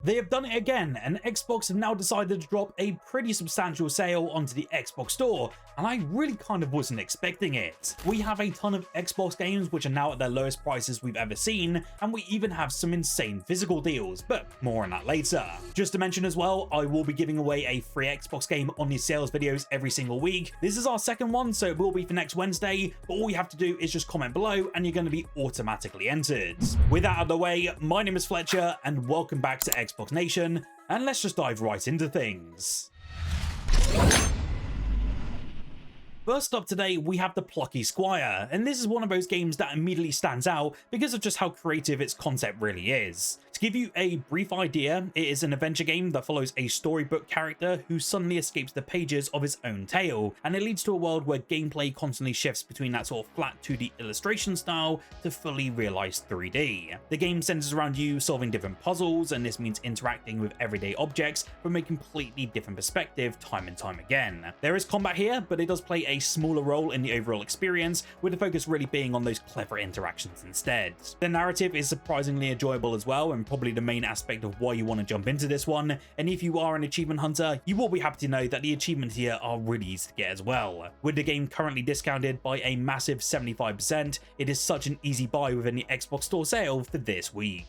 They have done it again, and Xbox have now decided to drop a pretty substantial sale onto the Xbox Store, and I really kind of wasn't expecting it. We have a ton of Xbox games which are now at their lowest prices we've ever seen, and we even have some insane physical deals, but more on that later. Just to mention as well, I will be giving away a free Xbox game on these sales videos every single week. This is our second one, so it will be for next Wednesday, but all you have to do is just comment below and you're going to be automatically entered. With that out of the way, my name is Fletcher, and welcome back to Xbox Nation, and let's just dive right into things. First up today, we have the Plucky Squire, and this is one of those games that immediately stands out because of just how creative its concept really is. To give you a brief idea, it is an adventure game that follows a storybook character who suddenly escapes the pages of his own tale, and it leads to a world where gameplay constantly shifts between that sort of flat 2D illustration style to fully realized 3D. The game centers around you solving different puzzles, and this means interacting with everyday objects from a completely different perspective time and time again. There is combat here, but it does play a smaller role in the overall experience, with the focus really being on those clever interactions instead. The narrative is surprisingly enjoyable as well, and probably the main aspect of why you want to jump into this one, and if you are an achievement hunter, you will be happy to know that the achievements here are really easy to get as well. With the game currently discounted by a massive 75%, it is such an easy buy within the Xbox Store sale for this week.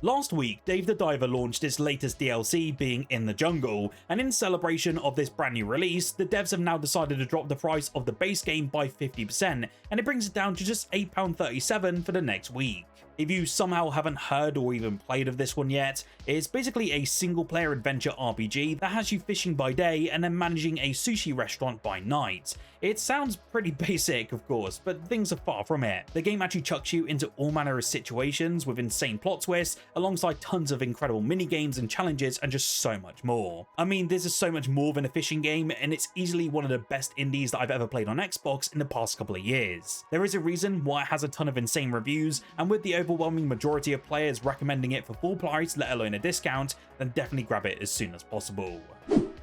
Last week, Dave the Diver launched its latest DLC, being In the Jungle, and in celebration of this brand new release, the devs have now decided to drop the price of the base game by 50%, and it brings it down to just £8.37 for the next week. If you somehow haven't heard or even played of this one yet, it's basically a single-player adventure RPG that has you fishing by day and then managing a sushi restaurant by night. It sounds pretty basic, of course, but things are far from it. The game actually chucks you into all manner of situations with insane plot twists, alongside tons of incredible mini-games and challenges and just so much more. I mean, this is so much more than a fishing game, and it's easily one of the best indies that I've ever played on Xbox in the past couple of years. There is a reason why it has a ton of insane reviews, and with the overwhelming majority of players recommending it for full price, let alone a discount, then definitely grab it as soon as possible.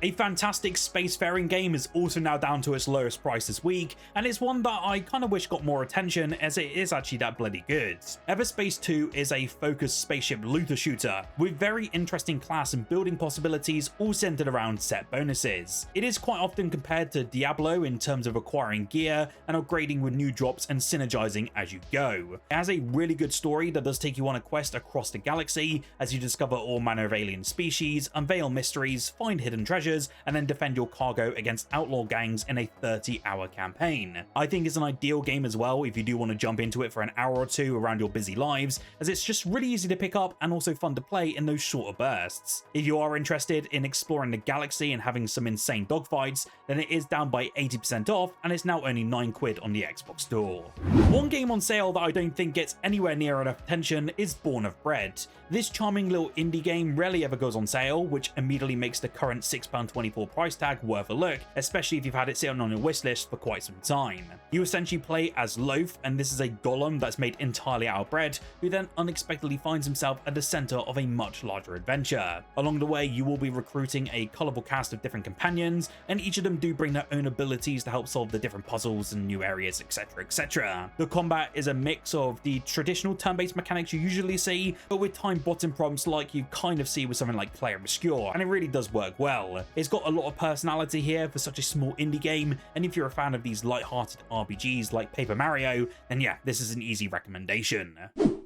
A fantastic spacefaring game is also now down to its lowest price this week, and it's one that I kind of wish got more attention, as it is actually that bloody good. Everspace 2 is a focused spaceship looter shooter with very interesting class and building possibilities, all centered around set bonuses. It is quite often compared to Diablo in terms of acquiring gear and upgrading with new drops and synergizing as you go. It has a really good story that does take you on a quest across the galaxy as you discover all manner of alien species, unveil mysteries, find hidden treasures, and then defend your cargo against outlaw gangs in a 30-hour campaign. I think it's an ideal game as well if you do want to jump into it for an hour or two around your busy lives, as it's just really easy to pick up and also fun to play in those shorter bursts. If you are interested in exploring the galaxy and having some insane dogfights, then it is down by 80% off, and it's now only £9 on the Xbox Store. One game on sale that I don't think gets anywhere near enough attention is Born of Bread. This charming little indie game rarely ever goes on sale, which immediately makes the current £6.24 price tag worth a look, especially if you've had it sitting on your wishlist for quite some time. You essentially play as Loaf, and this is a golem that's made entirely out of bread, who then unexpectedly finds himself at the center of a much larger adventure. Along the way, you will be recruiting a colorful cast of different companions, and each of them do bring their own abilities to help solve the different puzzles and new areas, etc, etc. The combat is a mix of the traditional turn-based mechanics you usually see, but with time bottom prompts like you kind of see with something like Player Obscure, and it really does work well. It's got a lot of personality here for such a small indie game, and if you're a fan of these light-hearted RPGs like Paper Mario, then yeah, this is an easy recommendation.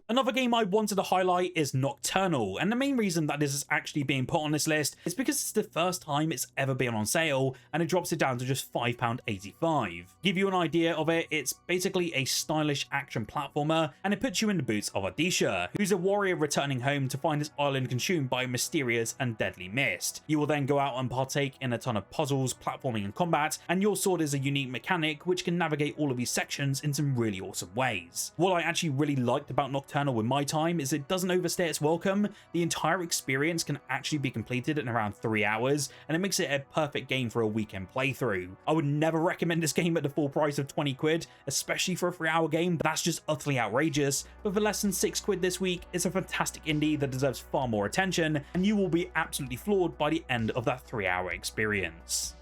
Another game I wanted to highlight is Nocturnal, and the main reason that this is actually being put on this list is because it's the first time it's ever been on sale, and it drops it down to just £5.85. Give you an idea of it, it's basically a stylish action platformer, and it puts you in the boots of Odisha, who's a warrior returning home to find his island consumed by a mysterious and deadly mist. You will then go out and partake in a ton of puzzles, platforming and combat, and your sword is a unique mechanic which can navigate all of these sections in some really awesome ways. What I actually really liked about Nocturnal with my time is it doesn't overstay its welcome. The entire experience can actually be completed in around 3 hours, and it makes it a perfect game for a weekend playthrough. I would never recommend this game at the full price of £20, especially for a 3-hour game. That's just utterly outrageous, but for less than £6 this week, it's a fantastic indie that deserves far more attention, and you will be absolutely floored by the end of that 3-hour experience.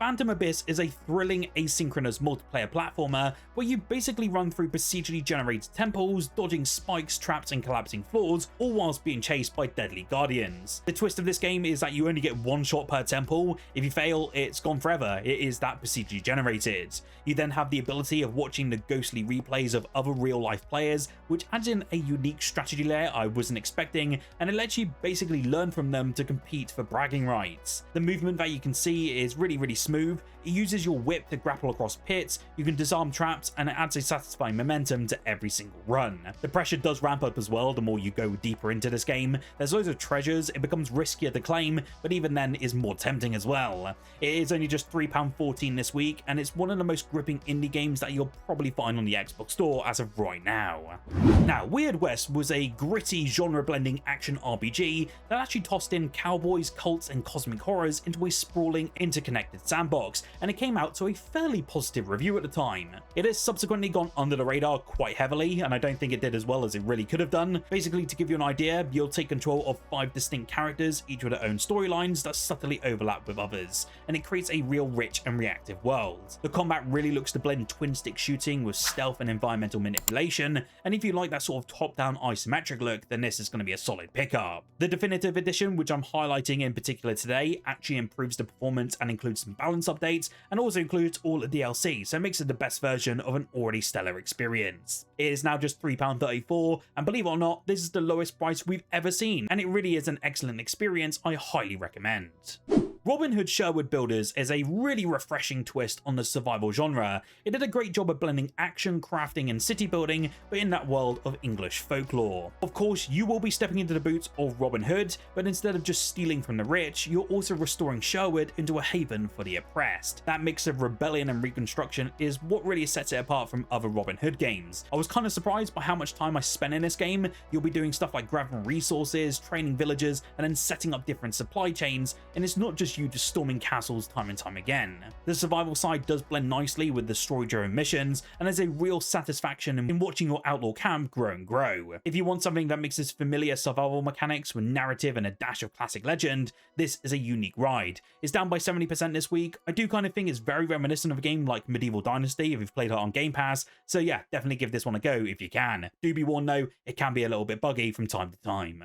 Phantom Abyss is a thrilling asynchronous multiplayer platformer where you basically run through procedurally generated temples, dodging spikes, traps, and collapsing floors, all whilst being chased by deadly guardians. The twist of this game is that you only get one shot per temple. If you fail, it's gone forever. It is that procedurally generated. You then have the ability of watching the ghostly replays of other real-life players, which adds in a unique strategy layer I wasn't expecting, and it lets you basically learn from them to compete for bragging rights. The movement that you can see is really smooth. It uses your whip to grapple across pits, you can disarm traps, and it adds a satisfying momentum to every single run. The pressure does ramp up as well the more you go deeper into this game. There's loads of treasures, it becomes riskier to claim, but even then is more tempting as well. It is only just £3.14 this week, and it's one of the most gripping indie games that you'll probably find on the Xbox store as of right now. Now, Weird West was a gritty genre-blending action RPG that actually tossed in cowboys, cults, and cosmic horrors into a sprawling, interconnected sandbox, and it came out to a fairly positive review at the time. It has subsequently gone under the radar quite heavily, and I don't think it did as well as it really could have done. Basically, to give you an idea, you'll take control of 5 distinct characters, each with their own storylines that subtly overlap with others, and it creates a real rich and reactive world. The combat really looks to blend twin-stick shooting with stealth and environmental manipulation, and if you like that sort of top-down isometric look, then this is going to be a solid pickup. The definitive edition, which I'm highlighting in particular today, actually improves the performance and includes some balance updates, and also includes all the DLC, so it makes it the best version of an already stellar experience. It is now just £3.34, and believe it or not, this is the lowest price we've ever seen, and it really is an excellent experience I highly recommend. Robin Hood Sherwood Builders is a really refreshing twist on the survival genre. It did a great job of blending action, crafting, and city building, but in that world of English folklore. Of course, you will be stepping into the boots of Robin Hood, but instead of just stealing from the rich, you're also restoring Sherwood into a haven for the oppressed. That mix of rebellion and reconstruction is what really sets it apart from other Robin Hood games. I was kind of surprised by how much time I spent in this game. You'll be doing stuff like grabbing resources, training villagers, and then setting up different supply chains, and it's not just you just storming castles time and time again. The survival side does blend nicely with the story-driven missions, and there's a real satisfaction in watching your outlaw camp grow and grow. If you want something that mixes familiar survival mechanics with narrative and a dash of classic legend, this is a unique ride. It's down by 70% this week. I do kind of think it's very reminiscent of a game like Medieval Dynasty if you've played it on Game Pass, so yeah, definitely give this one a go if you can. Do be warned though, it can be a little bit buggy from time to time.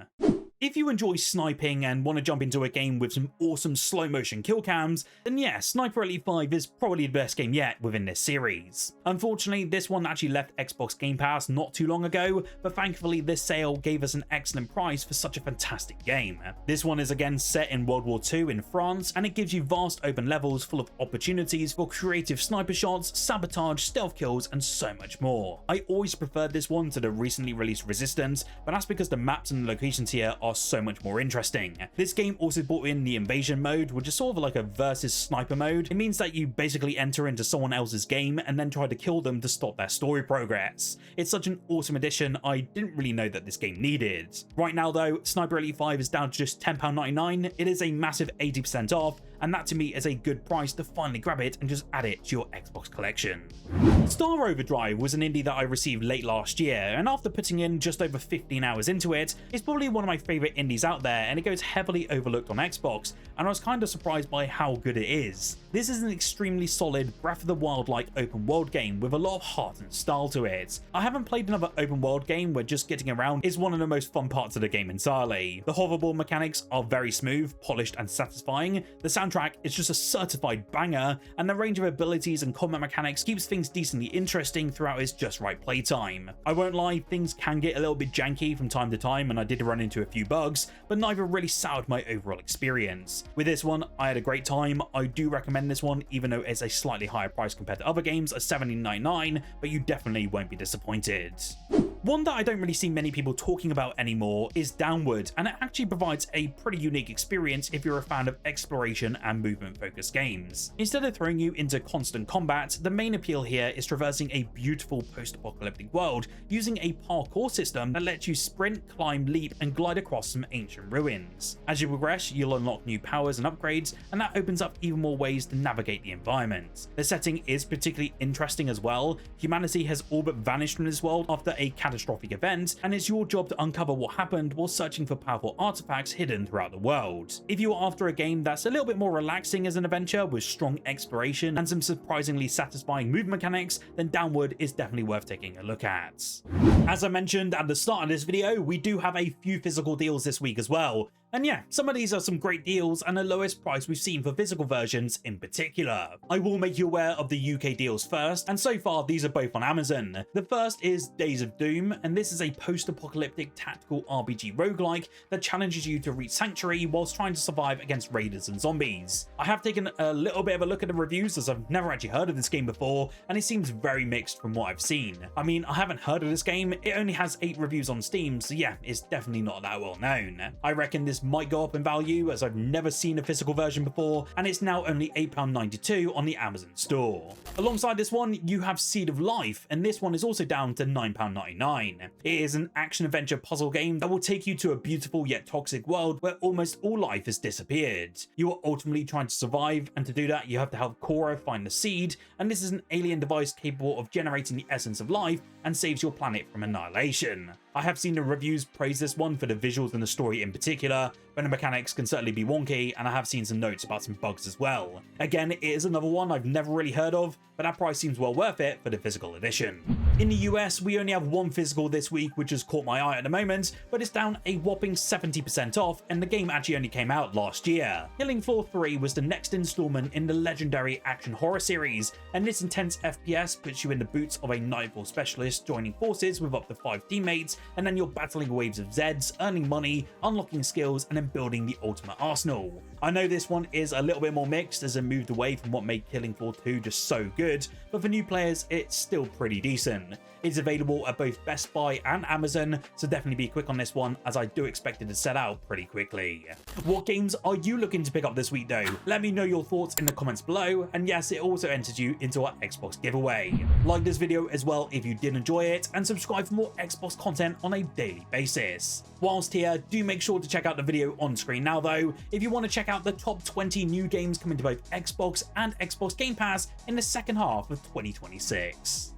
If you enjoy sniping and want to jump into a game with some awesome slow motion kill cams, then yeah, Sniper Elite 5 is probably the best game yet within this series. Unfortunately, this one actually left Xbox Game Pass not too long ago, but thankfully this sale gave us an excellent price for such a fantastic game. This one is again set in World War II in France, and it gives you vast open levels full of opportunities for creative sniper shots, sabotage, stealth kills, and so much more. I always preferred this one to the recently released Resistance, but that's because the maps and locations here are so much more interesting. This game also brought in the invasion mode, which is sort of like a versus sniper mode. It means that you basically enter into someone else's game and then try to kill them to stop their story progress. It's such an awesome addition, I didn't really know that this game needed. Right now though, Sniper Elite 5 is down to just £10.99. It is a massive 80% off, and that to me is a good price to finally grab it and just add it to your Xbox collection. Star Overdrive was an indie that I received late last year, and after putting in just over 15 hours into it, it's probably one of my favourite indies out there, and it goes heavily overlooked on Xbox, and I was kind of surprised by how good it is. This is an extremely solid Breath of the Wild-like open world game with a lot of heart and style to it. I haven't played another open world game where just getting around is one of the most fun parts of the game entirely. The hoverboard mechanics are very smooth, polished, and satisfying. The soundtrack is just a certified banger, and the range of abilities and combat mechanics keeps things decently interesting throughout its just right playtime. I won't lie, things can get a little bit janky from time to time, and I did run into a few bugs, but neither really soured my overall experience. With this one, I had a great time. I do recommend this one, even though it's a slightly higher price compared to other games at $17.99, but you definitely won't be disappointed. One that I don't really see many people talking about anymore is Downward, and it actually provides a pretty unique experience if you're a fan of exploration and movement-focused games. Instead of throwing you into constant combat, the main appeal here is traversing a beautiful post-apocalyptic world using a parkour system that lets you sprint, climb, leap, and glide across some ancient ruins. As you progress, you'll unlock new powers and upgrades, and that opens up even more ways to navigate the environment. The setting is particularly interesting as well. Humanity has all but vanished from this world after a catastrophic catastrophic event, and it's your job to uncover what happened while searching for powerful artifacts hidden throughout the world. If you are after a game that's a little bit more relaxing as an adventure with strong exploration and some surprisingly satisfying movement mechanics, then Downward is definitely worth taking a look at. As I mentioned at the start of this video, we do have a few physical deals this week as well. And yeah, some of these are some great deals and the lowest price we've seen for physical versions in particular. I will make you aware of the UK deals first, and so far these are both on Amazon. The first is Days of Doom, and this is a post-apocalyptic tactical RPG roguelike that challenges you to reach Sanctuary whilst trying to survive against raiders and zombies. I have taken a little bit of a look at the reviews as I've never actually heard of this game before, and it seems very mixed from what I've seen. I mean, I haven't heard of this game, it only has 8 reviews on Steam, so yeah, it's definitely not that well known. I reckon this might go up in value as I've never seen a physical version before, and it's now only £8.92 on the Amazon store. Alongside this one, you have Seed of Life, and this one is also down to £9.99. It is an action-adventure puzzle game that will take you to a beautiful yet toxic world where almost all life has disappeared. You are ultimately trying to survive, and to do that you have to help Cora find the seed, and this is an alien device capable of generating the essence of life and saves your planet from annihilation. I have seen the reviews praise this one for the visuals and the story in particular, but the mechanics can certainly be wonky, and I have seen some notes about some bugs as well. Again, it is another one I've never really heard of, but that price seems well worth it for the physical edition. In the US, we only have one physical this week, which has caught my eye at the moment, but it's down a whopping 70% off, and the game actually only came out last year. Killing Floor 3 was the next installment in the legendary action horror series, and this intense FPS puts you in the boots of a Nightfall specialist joining forces with up to 5 teammates, and then you're battling waves of Zeds, earning money, unlocking skills, and then building the ultimate arsenal. I know this one is a little bit more mixed as it moved away from what made Killing Floor 2 just so good, but for new players it's still pretty decent. It's available at both Best Buy and Amazon, so definitely be quick on this one as I do expect it to sell out pretty quickly. What games are you looking to pick up this week though? Let me know your thoughts in the comments below, and yes, it also enters you into our Xbox giveaway. Like this video as well if you did enjoy it, and subscribe for more Xbox content on a daily basis. Whilst here, do make sure to check out the video on screen now though, if you want to check out the top 20 new games coming to both Xbox and Xbox Game Pass in the second half of 2026.